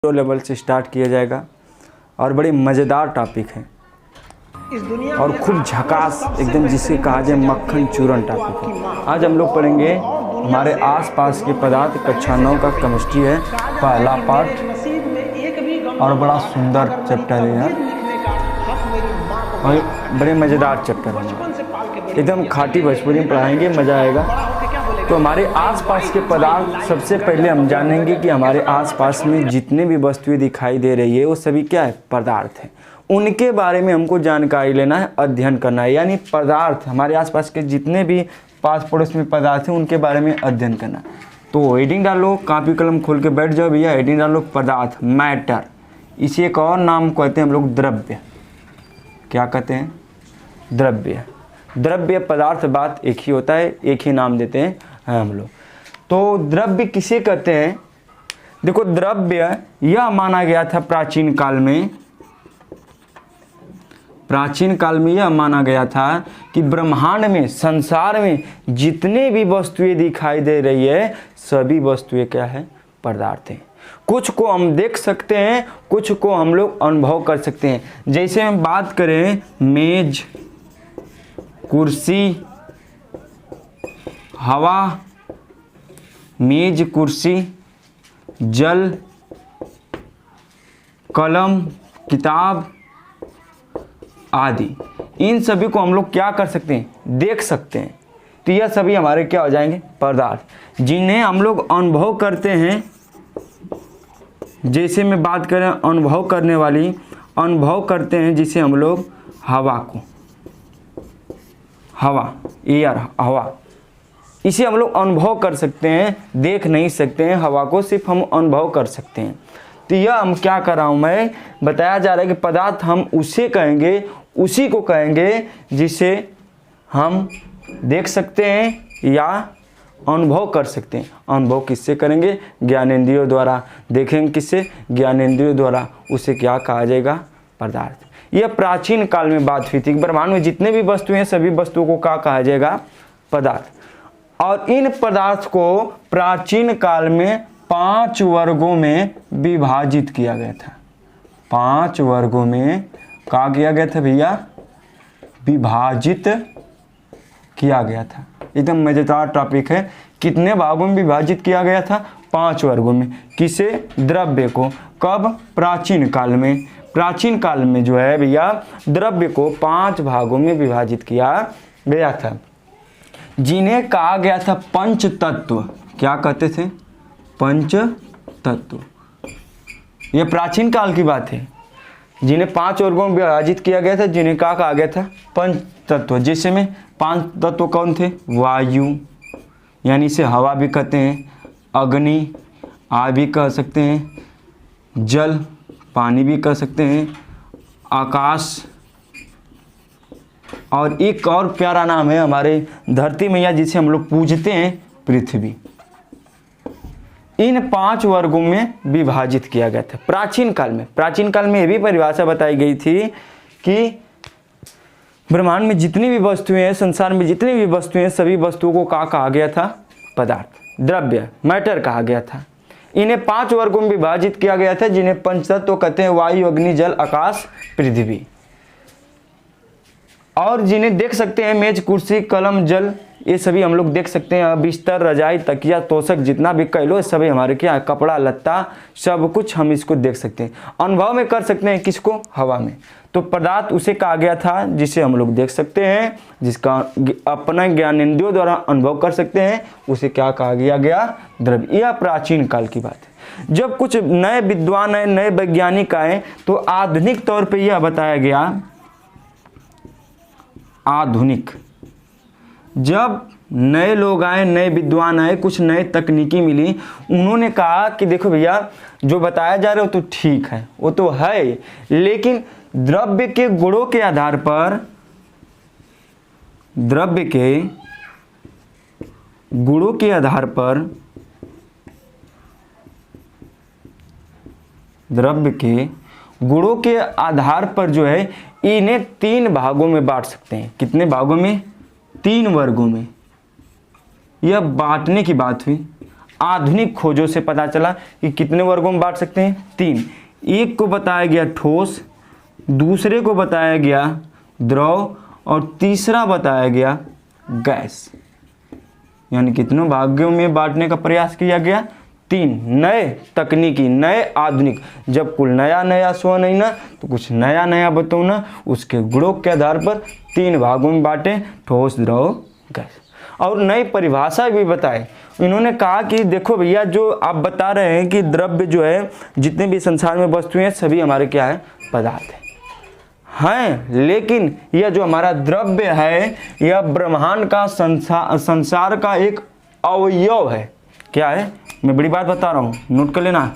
Level से start किया जाएगा और बड़ी मज़ेदार टॉपिक है और खूब झकास एकदम जिसे कहा जाए मक्खन चूरन टॉपिक है। आज हम लोग पढ़ेंगे हमारे आसपास के पदार्थ कक्षा 9 का केमिस्ट्री है पहला पार्ट और बड़ा सुंदर चैप्टर है यार और बड़े मज़ेदार चैप्टर है, एकदम खाटी भोजपुरी में पढ़ाएंगे, मज़ा आएगा। तो हमारे आसपास के पदार्थ सबसे पहले हम जानेंगे कि हमारे आसपास में जितने भी वस्तुएं दिखाई दे रही है वो सभी क्या है, पदार्थ है। उनके बारे में हमको जानकारी लेना है, अध्ययन करना है, यानी पदार्थ हमारे आसपास के जितने भी पास पड़ोस में पदार्थ हैं उनके बारे में अध्ययन करना। तो हेडिंग डालो, कापी कलम खोल के बैठ जाओ भैया। हेडिंग डालो पदार्थ, मैटर। इसे एक और नाम कहते हैं हम लोग द्रव्य। क्या कहते हैं? द्रव्य। द्रव्य पदार्थ बात एक ही होता है, एक ही नाम देते हैं हम लोग। तो द्रव्य किसे कहते हैं? देखो, द्रव्य यह माना गया था प्राचीन काल में, यह माना गया था कि ब्रह्मांड में, संसार में जितने भी वस्तुएं दिखाई दे रही है सभी वस्तुएं क्या है, पदार्थ हैं। कुछ को हम देख सकते हैं, कुछ को हम लोग अनुभव कर सकते हैं। जैसे हम बात करें मेज, कुर्सी, हवा, मेज, कुर्सी, जल, कलम, किताब आदि, इन सभी को हम लोग क्या कर सकते हैं, देख सकते हैं। तो यह सभी हमारे क्या हो जाएंगे, पदार्थ, जिन्हें हम लोग अनुभव करते हैं। जैसे मैं बात करें अनुभव करने वाली, अनुभव करते हैं जिसे हम लोग हवा को, हवा, एयर, हवा, इसे हम लोग अनुभव कर सकते हैं, देख नहीं सकते हैं। हवा को सिर्फ हम अनुभव कर सकते हैं। तो यह हम क्या कर रहा हूँ, मैं बताया जा रहा है कि पदार्थ हम उसे कहेंगे, उसी को कहेंगे जिसे हम देख सकते हैं या अनुभव कर सकते हैं। अनुभव किससे करेंगे? ज्ञानेंद्रियों द्वारा। देखेंगे किससे? ज्ञानेंद्रियों द्वारा। उसे क्या कहा जाएगा? पदार्थ। यह प्राचीन काल में बात हुई थी। ब्रह्मांड में जितने भी वस्तुएं हैं सभी वस्तुओं को क्या कहा जाएगा? पदार्थ। और इन पदार्थ को प्राचीन काल में 5 वर्गों में विभाजित किया गया था। 5 वर्गों में क्या किया गया था भैया? विभाजित किया गया था। एकदम मजेदार टॉपिक है। कितने भागों में विभाजित किया गया था? 5 वर्गों में। किसे? द्रव्य को। कब? प्राचीन काल में। प्राचीन काल में जो है भैया द्रव्य को 5 भागों में विभाजित किया गया था, जिन्हें कहा गया था पंच तत्व। क्या कहते थे? पंच तत्व। यह प्राचीन काल की बात है। जिन्हें 5 वर्गों में विभाजित किया गया था, जिन्हें क्या कहा गया था? पंच तत्व। जैसे में 5 तत्व कौन थे? वायु, यानी इसे हवा भी कहते हैं, अग्नि आग भी कह सकते हैं, जल पानी भी कह सकते हैं, आकाश, और एक और प्यारा नाम है हमारे धरती मैया जिसे हम लोग पूजते हैं, पृथ्वी। इन 5 वर्गों में विभाजित किया गया था प्राचीन काल में। प्राचीन काल में यह भी परिभाषा बताई गई थी कि ब्रह्मांड में जितनी भी वस्तुएं हैं, संसार में जितनी भी वस्तुएं हैं, सभी वस्तुओं को क्या कहा गया था? पदार्थ, द्रव्य, मैटर कहा गया था। इन्हें 5 वर्गों में विभाजित किया गया था, जिन्हें पंचतत्व कहते हैं, वायु, अग्नि, जल, आकाश, पृथ्वी। और जिन्हें देख सकते हैं, मेज, कुर्सी, कलम, जल, ये सभी हम लोग देख सकते हैं। बिस्तर, रजाई, तकिया, तोशक, जितना भी कह लो, सभी हमारे क्या है, कपड़ा लत्ता, सब कुछ हम इसको देख सकते हैं। अनुभव में कर सकते हैं किसको? हवा में। तो पदार्थ उसे कहा गया था जिसे हम लोग देख सकते हैं, जिसका अपना ज्ञानेंद्रियों द्वारा अनुभव कर सकते हैं, उसे क्या कहा गया? द्रव्य। यह प्राचीन काल की बात है। जब कुछ नए विद्वान आए, नए वैज्ञानिक आए, तो आधुनिक तौर पर यह बताया गया, आधुनिक, जब नए लोग आए, नए विद्वान आए, कुछ नए तकनीकी मिली, उन्होंने कहा कि देखो भैया जो बताया जा रहा है वो तो ठीक है, वो तो है, लेकिन द्रव्य के गुणों के आधार पर, द्रव्य के गुणों के आधार पर, द्रव्य के गुणों के आधार पर जो है इन्हें 3 भागों में बांट सकते हैं। कितने भागों में? 3 वर्गों में। यह बांटने की बात हुई। आधुनिक खोजों से पता चला कि कितने वर्गों में बांट सकते हैं, 3। एक को बताया गया ठोस, दूसरे को बताया गया द्रव और तीसरा बताया गया गैस। यानी कितनों भागों में बांटने का प्रयास किया गया, 3। नए तकनीकी, नए आधुनिक, जब कुल नया नया सो नहीं ना तो कुछ नया नया बताओ ना, उसके गुणों के आधार पर 3 भागों में बांटे, ठोस द्रव गैस। और नई परिभाषा भी बताए। इन्होंने कहा कि देखो भैया, जो आप बता रहे हैं कि द्रव्य जो है, जितने भी संसार में वस्तुएं हैं सभी हमारे क्या है, पदार्थ हैं, लेकिन यह जो हमारा द्रव्य है यह ब्रह्मांड का संसार का एक अवयव है। क्या है, मैं बड़ी बात बता रहा हूँ, नोट कर लेना।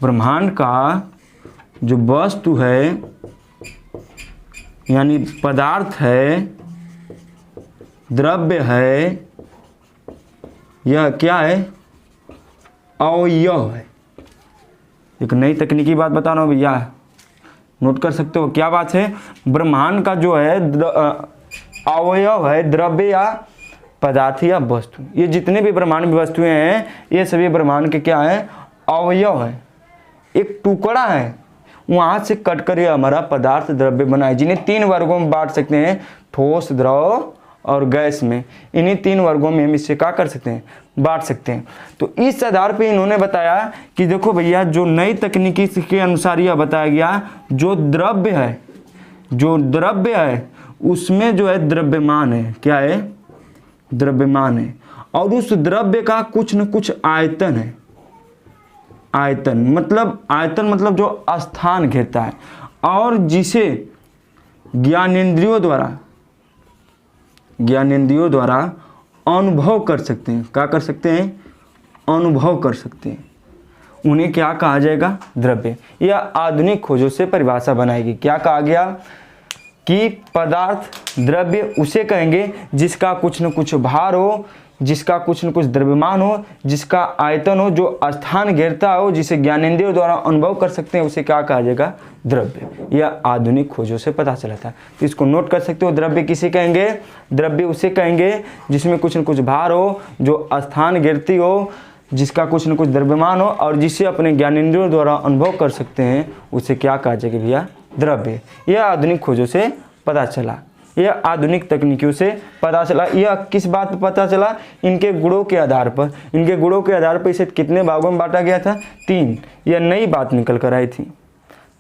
ब्रह्मांड का जो वस्तु है यानी पदार्थ है, द्रव्य है, यह क्या है, अवयव है। एक नई तकनीकी बात बता रहा हूँ भैया, नोट कर सकते हो। क्या बात है, ब्रह्मांड का जो है अवयव है, द्रव्य या पदार्थ या वस्तु, ये जितने भी ब्रह्मांड में वस्तुएं हैं ये सभी ब्रह्मांड के क्या है, अवयव है, एक टुकड़ा है, वहाँ से कट कर ये हमारा पदार्थ द्रव्य बनाए, जिन्हें 3 वर्गों में बांट सकते हैं, ठोस, द्रव और गैस में। इन्हीं 3 वर्गों में हम इससे क्या कर सकते हैं, बांट सकते हैं। तो इस आधार पे इन्होंने बताया कि देखो भैया, जो नई तकनीकी के अनुसार यह बताया गया, जो द्रव्य है उसमें जो है द्रव्यमान है, क्या है, द्रव्यमान है, और उस द्रव्य का कुछ न कुछ आयतन है। आयतन मतलब जो स्थान घेरता है, और जिसे ज्ञानेंद्रियों द्वारा अनुभव कर सकते हैं। क्या कर सकते हैं, अनुभव कर सकते हैं, उन्हें क्या कहा जाएगा, द्रव्य। यह आधुनिक खोजों से परिभाषा बनाएगी। क्या कहा गया कि पदार्थ द्रव्य उसे कहेंगे जिसका कुछ न कुछ भार हो, जिसका कुछ न कुछ द्रव्यमान हो, जिसका आयतन हो, जो स्थान घेरता हो, जिसे ज्ञानेंद्रियों द्वारा अनुभव कर सकते हैं, उसे क्या कहा जाएगा, द्रव्य। यह आधुनिक खोजों से पता चला था। तो इसको नोट कर सकते हो, द्रव्य किसे कहेंगे, द्रव्य उसे कहेंगे जिसमें कुछ न कुछ भार हो, जो स्थान घेरती हो, जिसका कुछ न कुछ द्रव्यमान हो, और जिसे अपने ज्ञानेंद्रियों द्वारा अनुभव कर सकते हैं, उसे क्या कहा जाएगा भैया, द्रव्य। यह आधुनिक खोजों से पता चला, यह आधुनिक तकनीकों से पता चला। यह किस बात पर पता चला, इनके गुणों के आधार पर। इनके गुणों के आधार पर इसे कितने भागों में बांटा गया था, 3। यह नई बात निकल कर आई थी।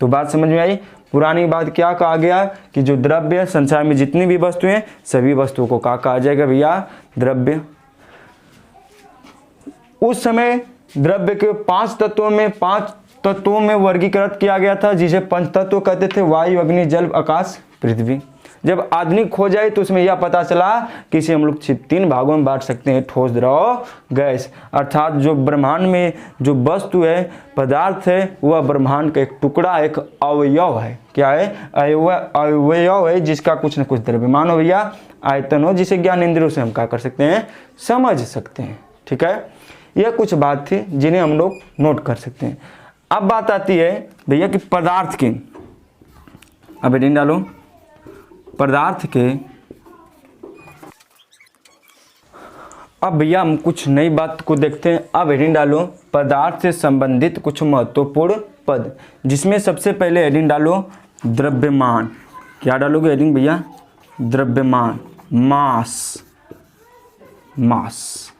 तो बात समझ में आई। पुरानी बात क्या कहा गया कि जो द्रव्य संसार में जितनी भी वस्तुएं हैं सभी वस्तुओं को क्या कहा जाएगा भैया, द्रव्य। उस समय द्रव्य के 5 तत्वों में वर्गीकृत किया गया था, जिसे पंचतत्व कहते थे, वायु, अग्नि, जल, आकाश, पृथ्वी। जब आधुनिक खोज आई तो उसमें यह पता चला कि इसे हम लोग 3 भागों में बांट सकते हैं, ठोस, द्रव, गैस। अर्थात जो ब्रह्मांड में जो वस्तु है, पदार्थ है, वह ब्रह्मांड का एक टुकड़ा, एक अवयव है। क्या है, अवयव है, जिसका कुछ न कुछ द्रव्यमान हो भैया, आयतन हो, जिसे ज्ञानेंद्रियों से हम क्या कर सकते हैं, समझ सकते हैं। ठीक है, यह कुछ बात थी जिन्हें हम लोग नोट कर सकते हैं। अब बात आती है भैया कि पदार्थ की। अब हेडिंग डालो, पदार्थ के। अब भैया हम कुछ नई बात को देखते हैं। अब हेडिंग डालो, पदार्थ से संबंधित कुछ महत्वपूर्ण पद, जिसमें सबसे पहले हेडिंग डालो द्रव्यमान। क्या डालोगे हेडिंग भैया, द्रव्यमान, मास।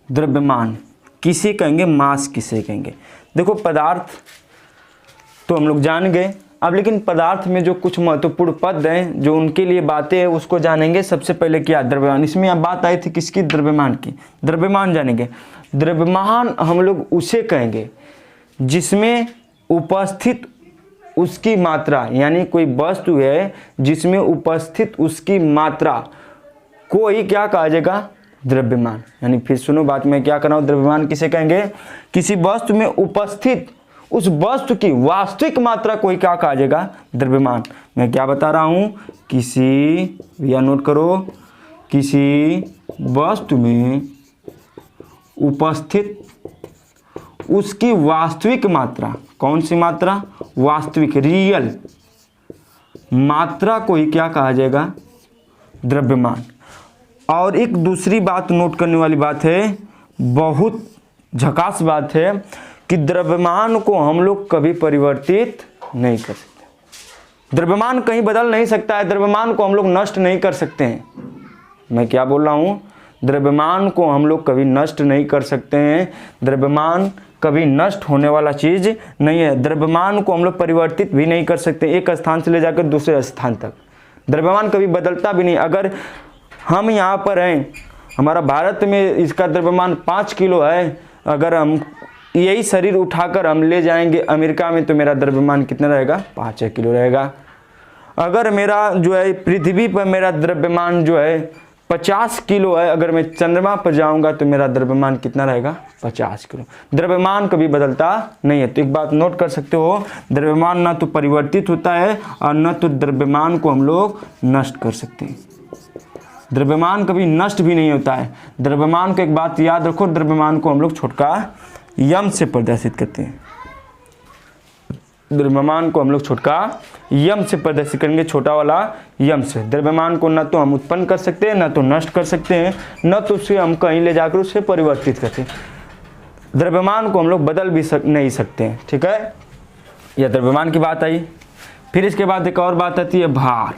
द्रव्यमान किसे कहेंगे, मास किसे कहेंगे। देखो पदार्थ तो हम लोग जान गए, अब लेकिन पदार्थ में जो कुछ महत्वपूर्ण पद हैं, जो उनके लिए बातें हैं, उसको जानेंगे। सबसे पहले क्या, द्रव्यमान। इसमें अब बात आई थी किसकी, द्रव्यमान की। द्रव्यमान जानेंगे। द्रव्यमान हम लोग उसे कहेंगे जिसमें उपस्थित उसकी मात्रा, यानी कोई वस्तु है जिसमें उपस्थित उसकी मात्रा को ही क्या कहा जाएगा, द्रव्यमान। यानी फिर सुनो बात में क्या कर रहा हूँ, द्रव्यमान किसे कहेंगे, किसी वस्तु में उपस्थित उस वस्तु की वास्तविक मात्रा को ही क्या कहा जाएगा, द्रव्यमान। मैं क्या बता रहा हूँ, किसी, या नोट करो, किसी वस्तु में उपस्थित उसकी वास्तविक मात्रा, कौन सी मात्रा, वास्तविक, रियल मात्रा को ही क्या कहा जाएगा, द्रव्यमान। और एक दूसरी बात नोट करने वाली बात है, बहुत झकास बात है कि द्रव्यमान को हम लोग कभी परिवर्तित नहीं कर सकते। द्रव्यमान कहीं बदल नहीं सकता है, द्रव्यमान को हम लोग नष्ट नहीं कर सकते हैं। मैं क्या बोल रहा हूँ, द्रव्यमान को हम लोग कभी नष्ट नहीं कर सकते हैं। द्रव्यमान कभी नष्ट होने वाला चीज़ नहीं है। द्रव्यमान को हम लोग परिवर्तित भी नहीं कर सकते एक स्थान से ले जाकर दूसरे स्थान तक। द्रव्यमान कभी बदलता भी नहीं। अगर हम यहाँ पर हैं, हमारा भारत में इसका द्रव्यमान 5 किलो है, अगर हम यही शरीर उठाकर हम ले जाएंगे अमेरिका में तो मेरा द्रव्यमान कितना रहेगा, 5 किलो रहेगा। अगर मेरा जो है पृथ्वी पर मेरा द्रव्यमान जो है 50 किलो है, अगर मैं चंद्रमा पर जाऊंगा तो मेरा द्रव्यमान कितना रहेगा, 50 किलो। द्रव्यमान कभी बदलता नहीं है। तो एक बात नोट कर सकते हो, द्रव्यमान ना तो परिवर्तित होता है और न तो द्रव्यमान को हम लोग नष्ट कर सकते हैं। द्रव्यमान कभी नष्ट भी नहीं होता है। द्रव्यमान को एक बात याद रखो, द्रव्यमान को हम लोग छोटका यम से प्रदर्शित करते हैं। द्रव्यमान को हम लोग छोटका यम से प्रदर्शित करेंगे, छोटा वाला यम से। द्रव्यमान को न तो हम उत्पन्न कर सकते हैं, न तो नष्ट कर सकते हैं, न तो उसे हम कहीं ले जाकर उसे परिवर्तित करते हैं। द्रव्यमान को हम लोग बदल भी नहीं सकते हैं। ठीक है, यह द्रव्यमान की बात आई। फिर इसके बाद एक और बात आती है भार,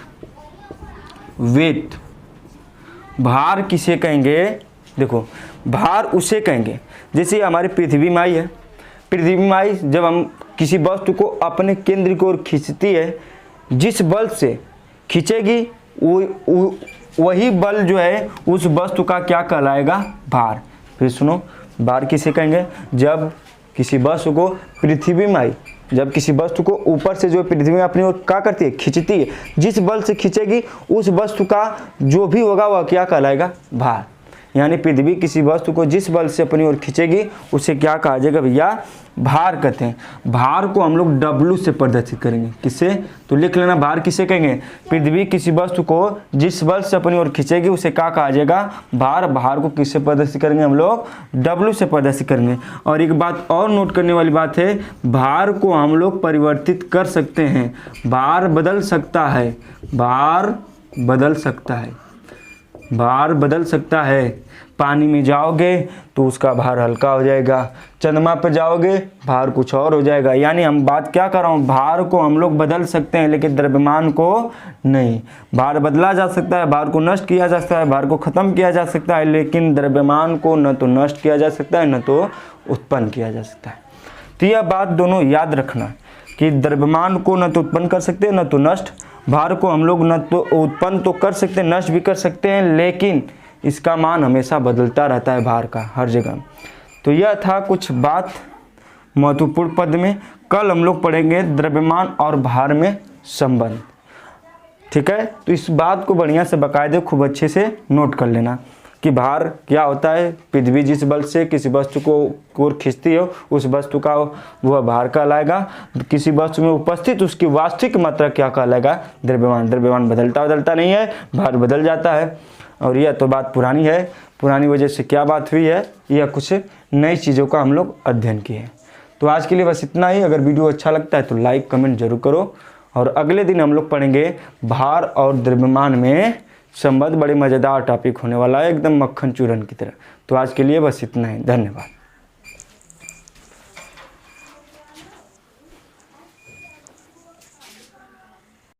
वेट। भार किसे कहेंगे, देखो भार उसे कहेंगे जैसे हमारी पृथ्वी माई है। पृथ्वी माई जब हम किसी वस्तु को अपने केंद्र की ओर खींचती है, जिस बल से खींचेगी वही बल जो है उस वस्तु का क्या कहलाएगा, भार। फिर सुनो, भार किसे कहेंगे, जब किसी वस्तु को पृथ्वी माई, जब किसी वस्तु को ऊपर से जो पृथ्वी में अपनी ओर क्या करती है, खींचती है, जिस बल से खींचेगी उस वस्तु का जो भी होगा वह क्या कहलाएगा, भार। यानी पृथ्वी किसी वस्तु को जिस बल से अपनी ओर खींचेगी उसे क्या कहा जाएगा भैया, भार कहते हैं। भार को हम लोग W से प्रदर्शित करेंगे। किससे, तो लिख लेना, भार किसे कहेंगे, पृथ्वी किसी वस्तु को जिस बल से अपनी ओर खींचेगी उसे क्या कहा जाएगा, भार। भार को किससे प्रदर्शित करेंगे, हम लोग W से प्रदर्शित करेंगे। और एक बात और नोट करने वाली बात है, भार को हम लोग परिवर्तित कर सकते हैं। भार बदल सकता है, भार बदल सकता है, भार बदल सकता है। पानी में जाओगे तो उसका भार हल्का हो जाएगा, चंद्रमा पर जाओगे भार कुछ और हो जाएगा। यानी हम बात क्या कर रहा हूँ, भार को हम लोग बदल सकते हैं लेकिन द्रव्यमान को नहीं। भार बदला जा सकता है, भार को नष्ट किया जा सकता है, भार को खत्म किया जा सकता है, लेकिन द्रव्यमान को न तो नष्ट किया जा सकता है न तो उत्पन्न किया जा सकता है। तो यह बात दोनों याद रखना कि द्रव्यमान को न तो उत्पन्न कर सकते हैं न तो नष्ट। भार को हम लोग न तो उत्पन्न तो कर सकते हैं, नष्ट भी कर सकते हैं, लेकिन इसका मान हमेशा बदलता रहता है भार का हर जगह। तो यह था कुछ बात महत्वपूर्ण पद में। कल हम लोग पढ़ेंगे द्रव्यमान और भार में संबंध। ठीक है, तो इस बात को बढ़िया से बाकायदे खूब अच्छे से नोट कर लेना कि भार क्या होता है। पृथ्वी जिस बल से किसी वस्तु को ओर खींचती है उस वस्तु का वह भार कहलाएगा। किसी वस्तु में उपस्थित उसकी वास्तविक मात्रा क्या कहलाएगा, द्रव्यमान। द्रव्यमान बदलता नहीं है, भार बदल जाता है। और यह तो बात पुरानी है, पुरानी वजह से क्या बात हुई है, यह कुछ नई चीज़ों का हम लोग अध्ययन किए हैं। तो आज के लिए बस इतना ही। अगर वीडियो अच्छा लगता है तो लाइक कमेंट जरूर करो। और अगले दिन हम लोग पढ़ेंगे भार और द्रव्यमान में संबंध। बड़े मज़ेदार टॉपिक होने वाला है, एकदम मक्खन चूरन की तरह। तो आज के लिए बस इतना ही, धन्यवाद।